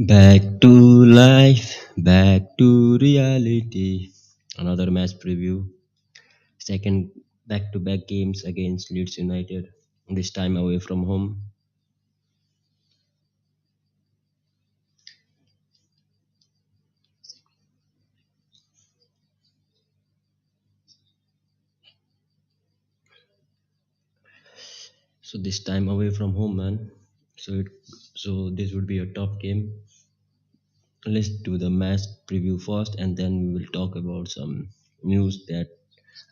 Back to life, back to reality. Another match preview. Second back to back games against Leeds United, this time away from home. So this time away from home, man. So this would be a tough game. Let's do the match preview first, and then we will talk about some news that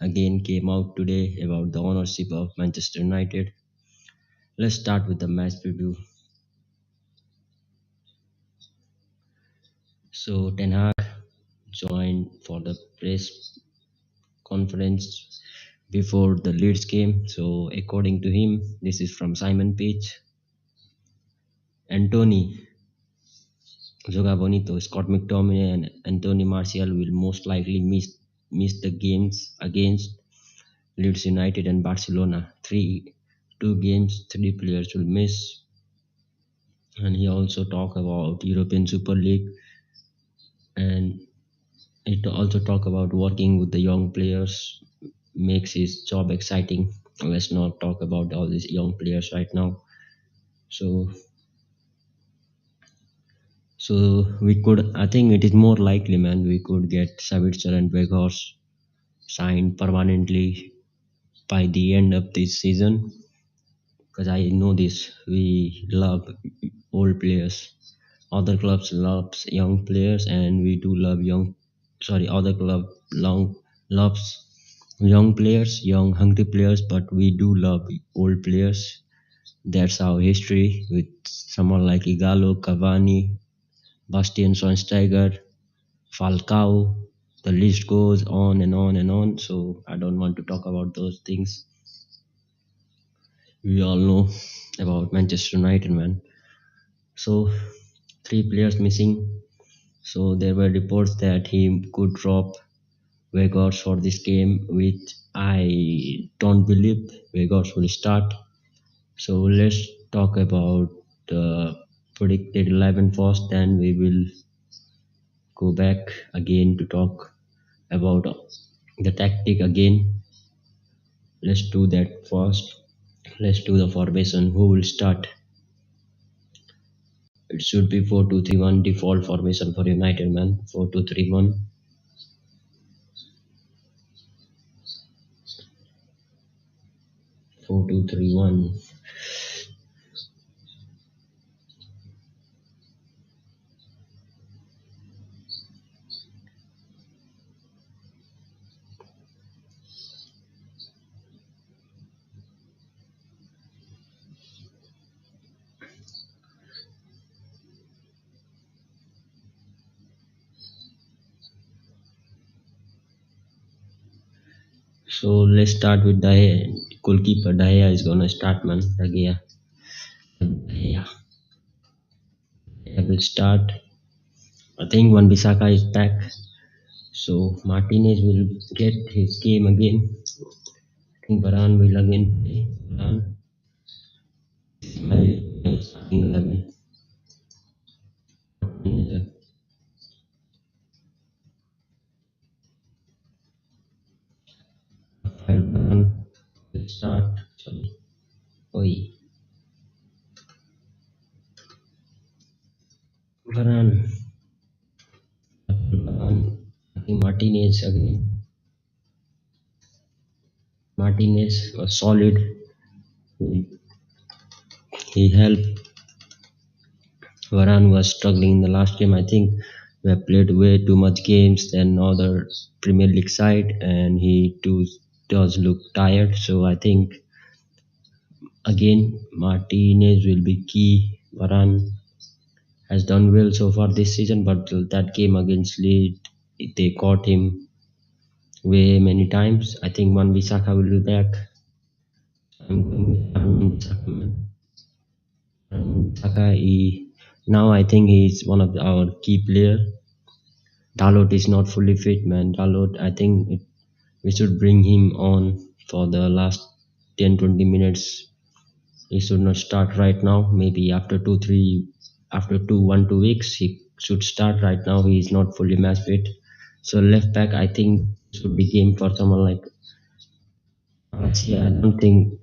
again came out today about the ownership of Manchester United. Let's start with the match preview. So Ten Hag joined for the press conference before the Leeds game. So according to him, this is from Simon Page. Anthony Joga Bonito, Scott McTominay, and Anthony Martial will most likely miss the games against Leeds United and Barcelona. Two games, three players will miss. And he also talk about European Super League, and it also talk about working with the young players makes his job exciting. Let's not talk about all these young players right now. So we could, I think it is more likely, man, we could get Savitzer and Weghorst signed permanently by the end of this season. Because I know this, we love old players. Other clubs loves young players, and we do love other club long loves young players, young hungry players, but we do love old players. That's our history with someone like Igalo, Cavani, Bastian Schweinsteiger, Falcao. The list goes on and on and on. So I don't want to talk about those things. We all know about Manchester United, man. So three players missing. So there were reports that he could drop Weghorst for this game, which I don't believe Weghorst will start. So let's talk about the predicted 11 first, then we will go back again to talk about the tactic again. Let's do that first. Let's do the formation. Who will start? It should be 4-2-3-1 default formation for United, man. 4-2-3-1. 4-2-3-1. So let's start with the goalkeeper. Dahia is gonna start, man. Dahia. Dahia. Dahia will start. I think Wan Bissaka is back. So Martinez will get his game again. I think Varane will again play. Varane is my starting 11. Varane will start. Sorry. Oi. Varane. Varane. I think Martinez again. Martinez was solid. He helped. Varane was struggling in the last game. I think we have played way too much games than other Premier League side, and he too does look tired. So I think again Martinez will be key. Varane has done well so far this season, but that game against Leeds, they caught him way many times. I think Wan Bissaka will be back. I'm going with Wan Bissaka, man. Bissaka, now I think he's one of our key player. Dalot is not fully fit, man. Dalot, I think we should bring him on for the last 10-20 minutes. He should not start right now. Maybe after 2-3 after 2 weeks. He should start right now. He is not fully match fit. So left back, I think should be game for someone like Malaysia. I don't think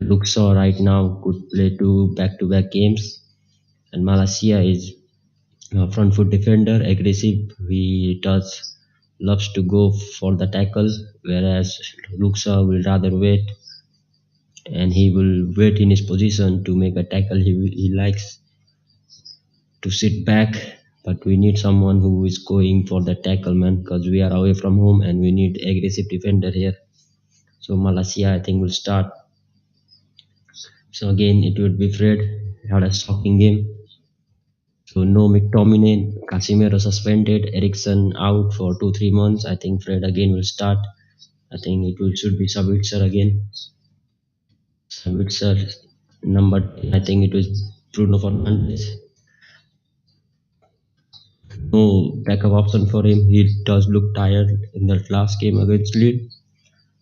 Luxor right now could play two back-to-back games. And Malaysia is a front foot defender, aggressive. He does loves to go for the tackle, whereas Luxor will rather wait and he will wait in his position to make a tackle. He likes to sit back, but we need someone who is going for the tackle, man, because we are away from home and we need aggressive defender here. So Malaysia, I think, will start. So again, it would be Fred. Had a shocking game. So no McTominay, Casemiro suspended, Ericsson out for 2-3 months. I think Fred again will start. I think should be Sabitzer again. Sabitzer number 10, I think it was Bruno Fernandes. No backup option for him. He does look tired in that last game against Leeds.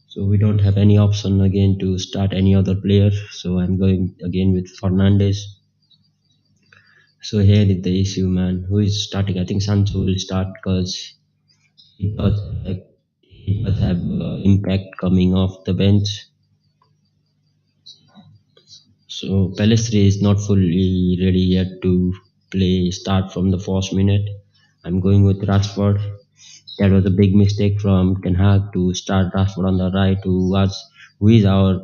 So we don't have any option again to start any other player. So I'm going again with Fernandes. So here is the issue, man. Who is starting? I think Sancho will start because he does have impact coming off the bench. So Pelistri is not fully ready yet to play start from the first minute. I'm going with Rashford. That was a big mistake from Ten Hag to start Rashford on the right, who is our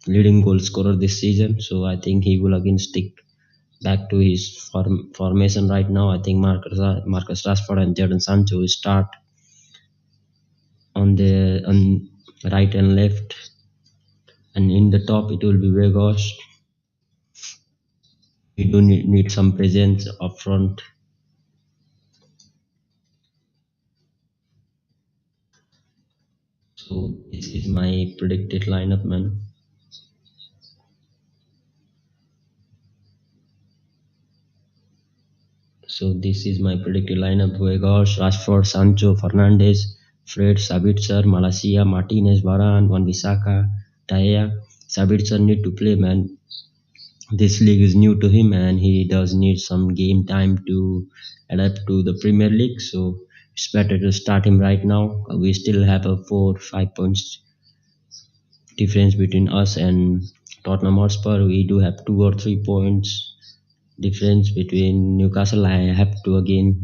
leading goal scorer this season. So I think he will again stick back to his formation right now. I think Marcus Rashford and Jadon Sancho will start on right and left, and in the top it will be Vegas. We do need some presence up front. So this is my predicted lineup, man. So this is my predicted lineup: Vegas, Rashford, Sancho, Fernandes, Fred, Sabitzer, Malaysia, Martinez, Varane, Wan-Bissaka, Daya. Sabitzer need to play, man. This league is new to him and he does need some game time to adapt to the Premier League. So it's better to start him right now. We still have a 4-5 points difference between us and Tottenham Hotspur. We do have 2 or 3 points difference between Newcastle. I have to again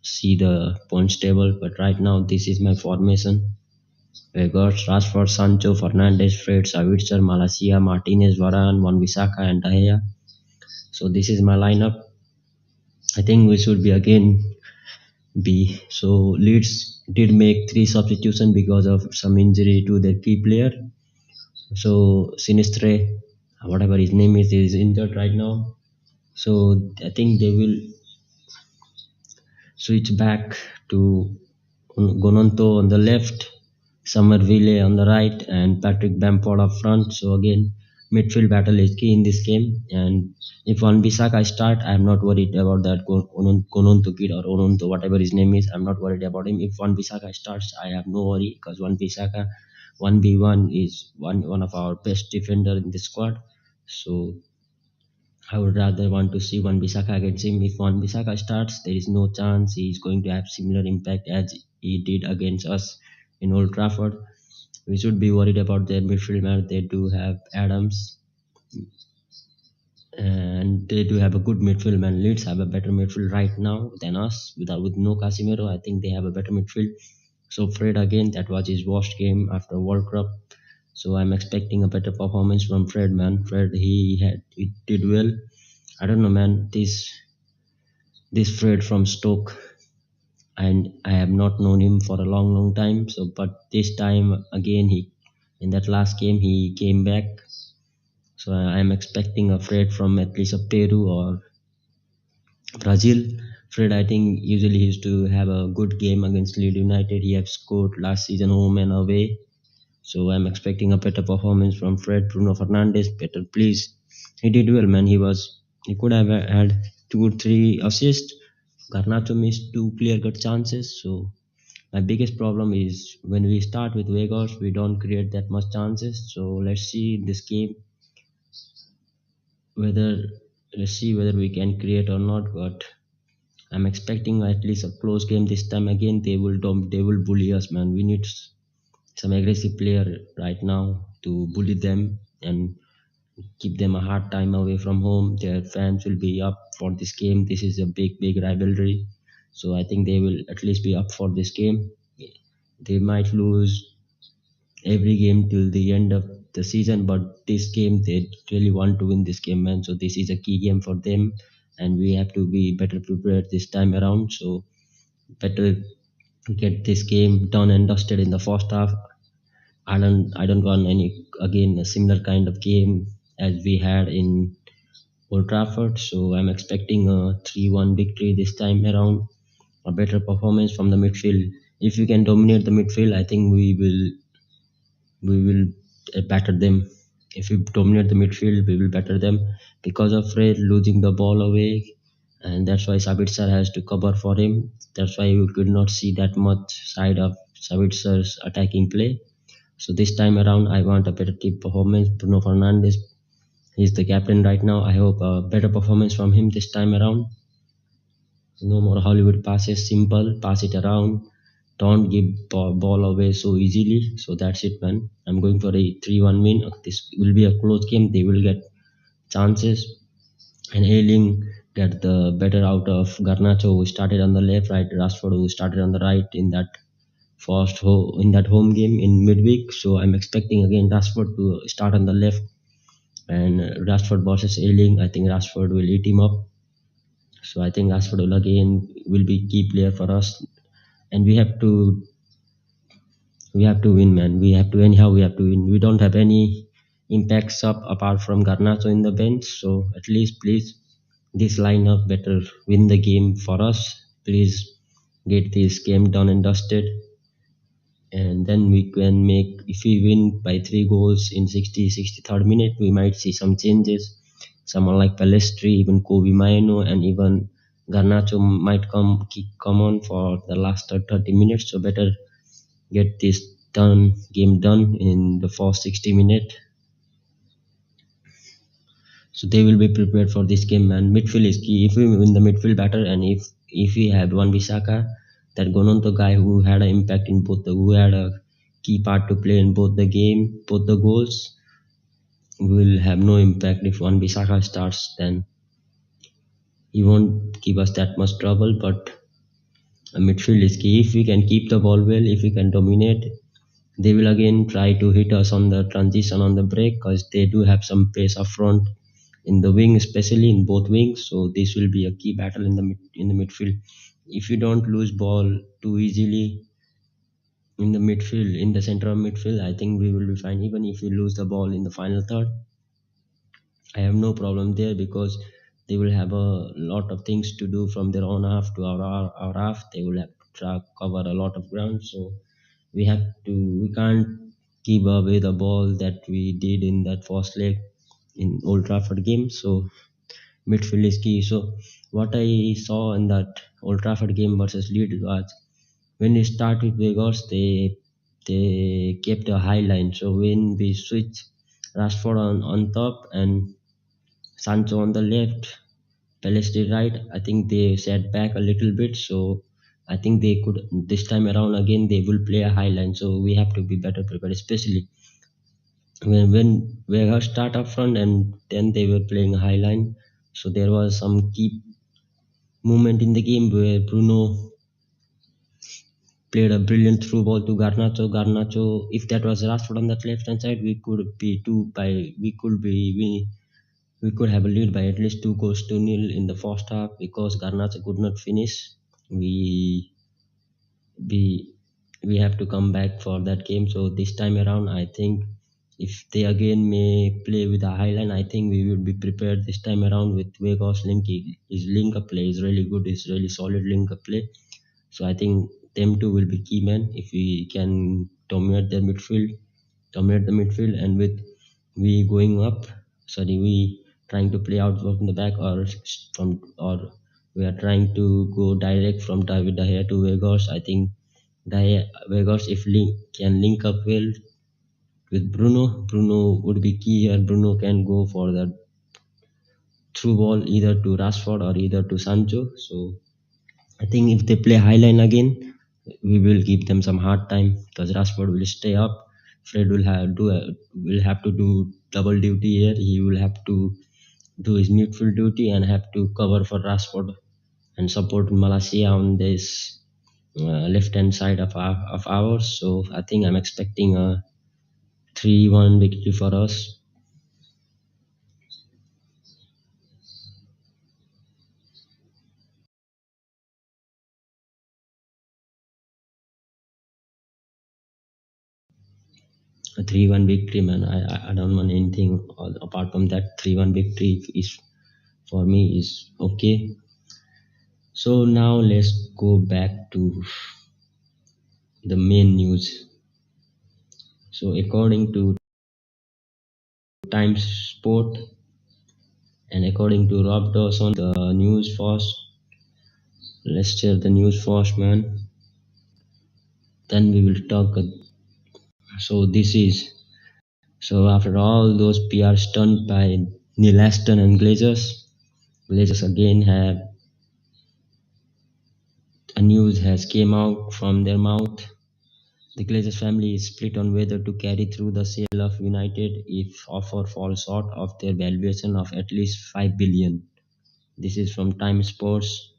see the points table, but right now this is my formation. We got Rashford, Sancho, Fernandes, Fred, Savitzer, Malaysia, Martinez, Varane, Wan-Bissaka, and Daya. So this is my lineup. I think we should be again B. So Leeds did make 3 substitutions because of some injury to their key player. So Sinistre, whatever his name is injured right now. So I think they will switch back to Gononto on the left, Somerville on the right, and Patrick Bamford up front. So again, midfield battle is key in this game. And if Wan-Bissaka start, I'm not worried about that Gononto kid or Ononto, whatever his name is. I'm not worried about him. If Wan-Bissaka starts, I have no worry because Wan-Bissaka 1v1 is one of our best defender in the squad. So I would rather want to see Wan-Bissaka against him. If Wan-Bissaka starts, there is no chance he is going to have similar impact as he did against us in Old Trafford. We should be worried about their midfield man. They do have Adams and they do have a good midfield man. Leeds have a better midfield right now than us. With no Casemiro, I think they have a better midfield. So Fred again, that was his worst game after World Cup. So I'm expecting a better performance from Fred, man. Fred, he did well. I don't know, man. This Fred from Stoke, and I have not known him for a long time. So, but this time again, he in that last game he came back. So I am expecting a Fred from at least a Peru or Brazil. Fred, I think usually he used to have a good game against Leeds United. He have scored last season home and away. So I'm expecting a better performance from Fred. Bruno Fernandes, better please. He did well, man. He could have had 2 or 3 assists. Garnacho missed 2 clear-cut chances. So my biggest problem is when we start with Vegas, we don't create that much chances. So let's see in this game whether let's see whether we can create or not. But I'm expecting at least a close game this time. Again, they will bully us, man. We need some aggressive player right now to bully them and keep them a hard time away from home. Their fans will be up for this game. This is a big rivalry, so I think they will at least be up for this game. They might lose every game till the end of the season, but this game they really want to win this game, man. So this is a key game for them, and we have to be better prepared this time around. So better get this game done and dusted in the first half. I don't want any again a similar kind of game as we had in Old Trafford. So I'm expecting a 3-1 victory this time around. A better performance from the midfield. If we can dominate the midfield, I think we will batter them. If we dominate the midfield, we will batter them. Because of Fred losing the ball away, and that's why Sabitzer has to cover for him. That's why we could not see that much side of Sabitzer's attacking play. So this time around, I want a better team performance. Bruno Fernandes, he's the captain right now. I hope a better performance from him this time around. No more Hollywood passes, simple, pass it around. Don't give ball away so easily. So that's it, man. I'm going for a 3-1 win. This will be a close game. They will get chances. And Ailing get the better out of Garnacho, who started on the left, right. Rashford, who started on the right in that in that home game in midweek. So I'm expecting again Rashford to start on the left, and Rashford versus Ailing. I think Rashford will eat him up. So I think Rashford will be key player for us, and we have to win, man. We have to win. We don't have any impact sub apart from Garnacho in the bench. So at least please this lineup better win the game for us. Please get this game done and dusted, and then we can make, if we win by 3 goals in 63rd minute, we might see some changes. Someone like Palestri, even Kobe Maino, and even Garnacho might come on for the last 30 minutes. So better get this game done in the first 60 minutes. So they will be prepared for this game, man. Midfield is key. If we win the midfield better, and if we have one Bisaka, that Gononto guy who had an impact in who had a key part to play in both the game, both the goals, will have no impact. If one Bisaka starts, then he won't give us that much trouble. But a midfield is key. If we can keep the ball well, if we can dominate, they will again try to hit us on the transition on the break, because they do have some pace up front in the wing, especially in both wings. So this will be a key battle in the midfield. If you don't lose ball too easily in the midfield, in the center of midfield, I think we will be fine. Even if we lose the ball in the final third, I have no problem there, because they will have a lot of things to do from their own half to our half. They will have to cover a lot of ground. So we can't give away the ball that we did in that first leg in Old Trafford game. So midfield is key. So what I saw in that Old Trafford game versus Leeds was, when we start with Vegas, they kept a high line. So when we switch Rashford on top and Sancho on the left, Pelestri right, I think they sat back a little bit. So I think they could this time around again they will play a high line. So we have to be better prepared, especially when Vegas start up front and then they were playing a high line. So there was some key moment in the game where Bruno played a brilliant through ball to Garnacho. Garnacho, if that was Rashford on that left hand side, we could have a lead by at least 2 goals to nil in the first half, because Garnacho could not finish. We we we have to come back for that game. So this time around, I think if they again may play with a high line, I think we will be prepared this time around with Vegas link. His link up play is really good. It's really solid link up play. So I think them two will be key man. If we can dominate the midfield, and with we going up, sorry, we trying to play out from the back, or we are trying to go direct from David De Gea to Vegas. I think Vegas, if can link up well with Bruno would be key here. Bruno can go for that through ball either to Rashford or either to Sancho. So I think if they play high line again, we will give them some hard time because Rashford will stay up. Fred will have to do double duty here. He will have to do his midfield duty and have to cover for Rashford and support Malaysia on this left hand side of ours. So I think I'm expecting a 3-1 victory for us. A 3-1 victory, man. I don't want anything apart from that. 3-1 victory is for me is okay. So now let's go back to the main news. So according to Times Sport and according to Rob Dawson, the news first. Let's share the news first, man. Then we will talk. So this is so after all those PR stunt by Neil Aston and Glazers again have a news has came out from their mouth. The Glazers family is split on whether to carry through the sale of United if offer falls short of their valuation of at least 5 billion. This is from Time Sports.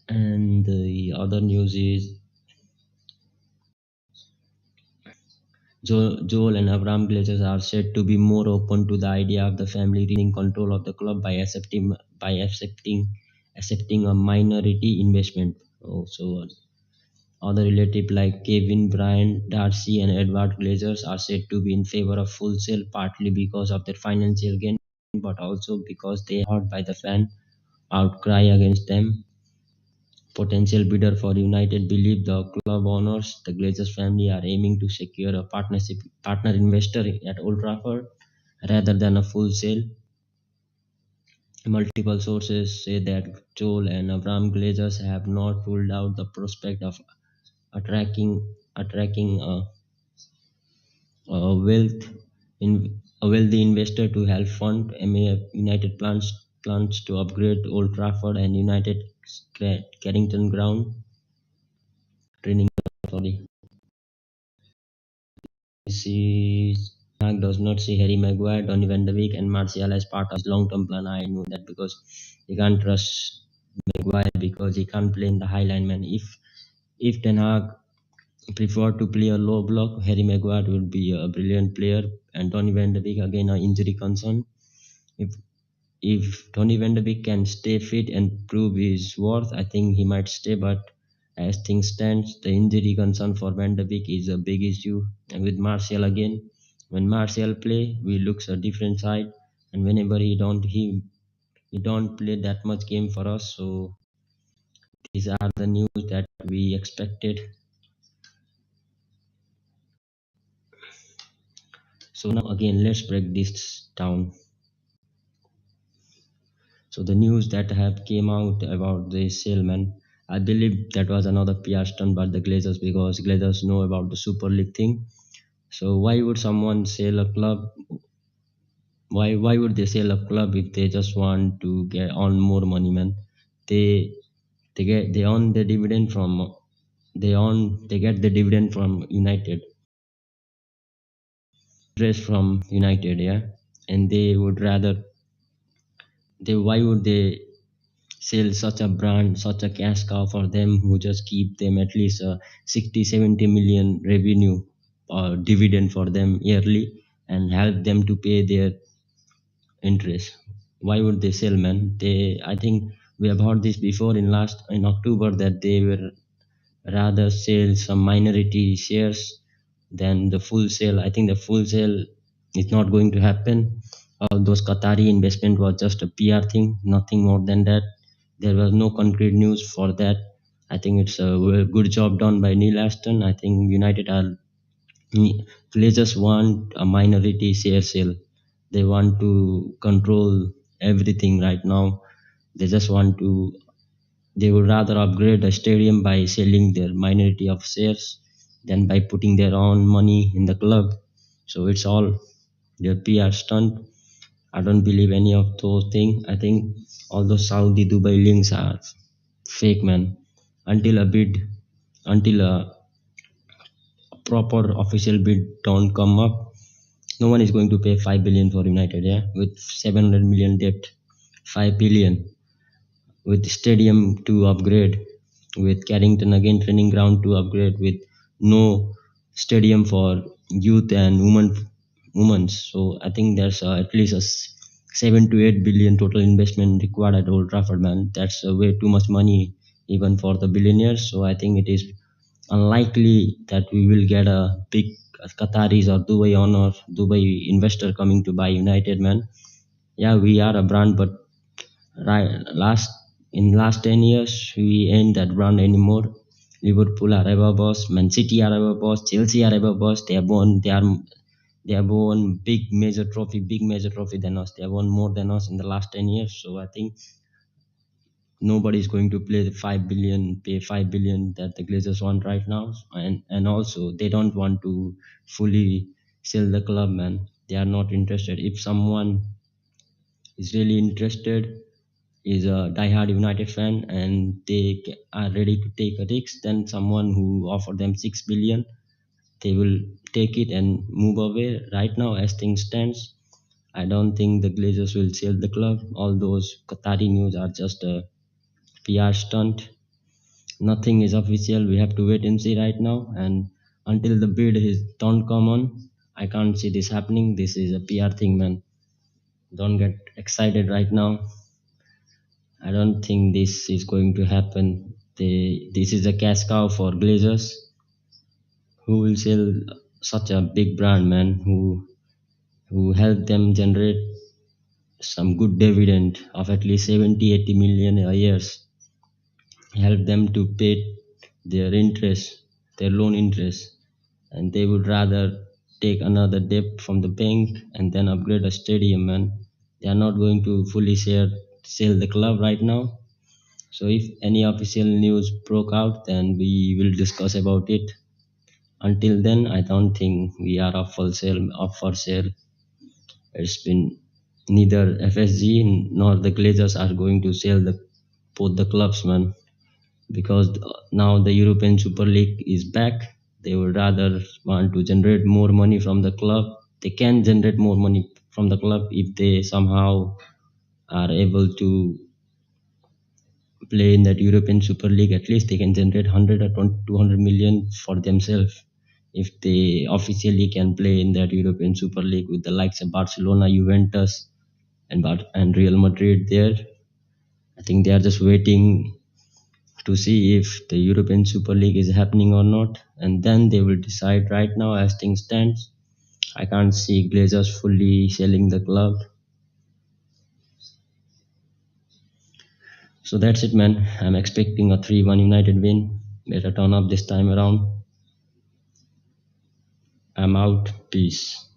And the other news is Joel and Abraham Glazers are said to be more open to the idea of the family retaining control of the club by accepting a minority investment. Also, other relatives like Kevin, Brian, Darcy, and Edward Glazers are said to be in favor of full sale, partly because of their financial gain, but also because they are hurt by the fan outcry against them. Potential bidder for United believe the club owners, the Glazers family, are aiming to secure a partner investor at Old Trafford rather than a full sale. Multiple sources say that Joel and Abraham Glazers have not ruled out the prospect of attracting a wealth in a wealthy investor to help fund United plans to upgrade Old Trafford and United Carrington Ground training. Sorry, she does not see Harry Maguire, Donny van de Beek, and Martial as part of his long-term plan. I know that because he can't trust Maguire because he can't play in the high line, man. If Ten Hag prefer to play a low block, Harry Maguire would be a brilliant player, and Donny van de Beek again an injury concern. If if Tony Van de Beek can stay fit and prove his worth, I think he might stay. But as things stand, the injury concern for Van de Beek is a big issue. And with Martial again, when Martial play, we looks a different side. And whenever he don't play that much game for us. So these are the news that we expected. So now again, let's break this down. So the news that have came out about the salesman, I believe that was another PR stunt by the Glazers because Glazers know about the Super League thing. So why would someone sell a club? Why would they sell a club if they just want to get on more money, man? They they earn the dividend from they get the dividend from United, interest from United, yeah, and they would rather they why would they sell such a brand, such a cash cow for them who just keep them at least 60, 70 million revenue or dividend for them yearly and help them to pay their interest. Why would they sell, man? I think we have heard this before in October that they were rather sell some minority shares than the full sale. I think the full sale is not going to happen. All those Qatari investment was just a PR thing, nothing more than that. There was no concrete news for that. I think it's a good job done by Neil Aston. I think United are Glazers want a minority share sale. They want to control everything right now. They just want to they would rather upgrade a stadium by selling their minority of shares than by putting their own money in the club. So it's all their PR stunt. I don't believe any of those things. I think all those Saudi Dubai links are fake, man. Until a bid, until a proper official bid don't come up, no one is going to pay 5 billion for United. Yeah, with 700 million debt, 5 billion with stadium to upgrade, with Carrington again training ground to upgrade, with no stadium for youth and women. So I think there's at least 7 to 8 billion total investment required at Old Trafford, man. That's way too much money even for the billionaires. So I think it is unlikely that we will get a big Qataris or Dubai owner, Dubai investor coming to buy United, man. Yeah, we are a brand, but right last 10 years we ain't that brand anymore. Liverpool are ever boss, Man City are ever boss, Chelsea are ever boss. They have won big major trophy than us. They have won more than us in the last 10 years. So I think nobody is going to pay 5 billion that the Glazers want right now. And also they don't want to fully sell the club, man. They are not interested. If someone is really interested, is a diehard United fan, and they are ready to take a risk, then someone who offer them 6 billion, they will take it and move away. Right now, as things stands, I don't think the Glazers will sell the club. All those Qatari news are just a PR stunt. Nothing is official. We have to wait and see right now. And until the bid is don't come on, I can't see this happening. This is a PR thing, man. Don't get excited right now. I don't think this is going to happen. This is a cash cow for Glazers, who will sell such a big brand, man, who help them generate some good dividend of at least 70 to 80 million a year, help them to pay their interest, their loan interest, and they would rather take another debt from the bank and then upgrade a stadium, man. They are not going to fully sell the club right now. So if any official news broke out, then we will discuss about it. Until then, I don't think we are up for sale. It's been neither FSG nor the Glazers are going to sell both the clubs, man, because now the European Super League is back. They would rather want to generate more money from the club. They can generate more money from the club if they somehow are able to play in that European Super League. At least they can generate 100 or 200 million for themselves if they officially can play in that European Super League with the likes of Barcelona, Juventus, and Real Madrid there. I think they are just waiting to see if the European Super League is happening or not, and then they will decide. Right now, as things stand, I can't see Glazers fully selling the club. So that's it, man. I'm expecting a 3-1 United win. Better turn up this time around. I'm out. Peace.